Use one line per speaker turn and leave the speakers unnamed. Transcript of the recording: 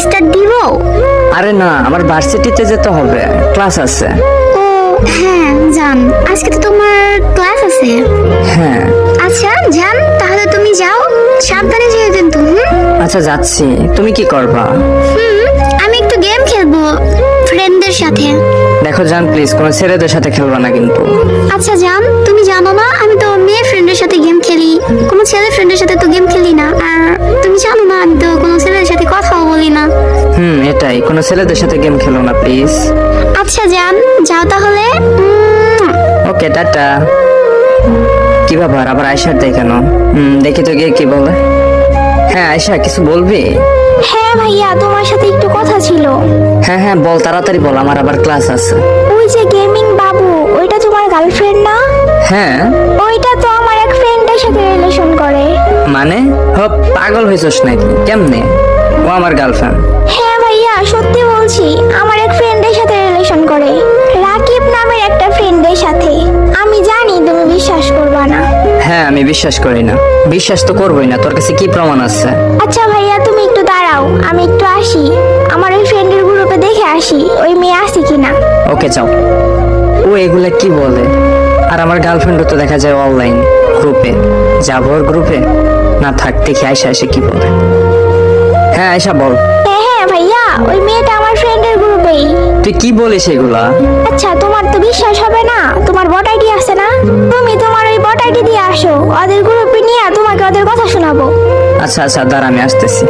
Start দিব?
আরে না, আমার ভার্সিটিতে যেতে হবে, ক্লাস আছে।
ও হ্যাঁ জান, আজকে তো তোমার ক্লাস আছে।
হ্যাঁ।
আচ্ছা জান, তাহলে তুমি যাও, সাবধানে যেও কিন্তু।
আচ্ছা যাচ্ছি, তুমি কি করবা?
আমি একটু গেম খেলবো ফ্রেন্ডদের সাথে।
দেখো জান, প্লিজ কোনো ছেলেদের সাথে খেলবা না কিন্তু।
আচ্ছা জান, তুমি জানো না আমি তো মেয়ে ফ্রেন্ডের সাথে গেম খেলি, কোনো ছেলে ফ্রেন্ডের সাথে তো গেম খেলি না। আর তুমি জানো না আমি তো কোনো ছেলের সাথে কথাও বলি না।
এটাই, কোনো ছেলেদের সাথে গেম খেলো না প্লিজ।
আচ্ছা জান, যাও তাহলে।
ওকে, টাটা। কি ব্যাপার, আবার আয়সার দেয় কেন? দেখি তো গিয়ে কি বলে। হ্যাঁ আয়সা, কিছু বলবি?
হ্যাঁ ভাইয়া, তোমার সাথে একটু কথা ছিল।
হ্যাঁ হ্যাঁ বল, তাড়াতাড়ি বল, আমার আবার ক্লাস আছে।
ওই যে গেমিং বাবু, ওইটা তোমার গার্লফ্রেন্ড না?
হ্যাঁ।
ওইটা তো আমার এক ফ্রেন্ডের সাথে রিলেশন করে।
মানে পাগল হয়েছিস নাকি? কেমনে ও আমার গার্লফ্রেন্ড?
হ্যাঁ ভাইয়া, সত্যি বলছি, আমার এক ফ্রেন্ডের সাথে রিলেশন করে, রাকিব নামের একটা ফ্রেন্ডের সাথে। আমি জানি তুমি বিশ্বাস করবা না।
হ্যাঁ আমি বিশ্বাস করি না। বিশ্বাস তো করবোই না, তোর কাছে কি প্রমাণ আছে?
আচ্ছা ভাইয়া, তুমি একটু দাঁড়াও, আমি একটু আসি, আমার ওই ফ্রেন্ডের গ্রুপে দেখে আসি ওই মেয়ে আসি কিনা।
ওকে যাও। ও এগুলা কি বলে? আর আমার গার্লফ্রেন্ডও তো দেখা যায় অনলাইন গ্রুপে। যাবো ওর গ্রুপে? না থাক, দেখি আয়সা এসে কি বলে। হ্যাঁ আয়সা বল।
হ্যাঁ হ্যাঁ ভাইয়া, ওই মেয়েটা আমার ফ্রেন্ডের গ্রুপেই।
তুই কি বলিস এগুলা?
আচ্ছা তোমার তো বিশ্বাস হবে না, তোমার বট আইডি আছে না? তুমি তোমার ওই বট আইডি দিয়ে আসো, ওদের গ্রুপে নিয়ে তোমাকে ওদের কথা শোনাবো।
আচ্ছা আচ্ছা দাঁড়া, আমি আসতেছি।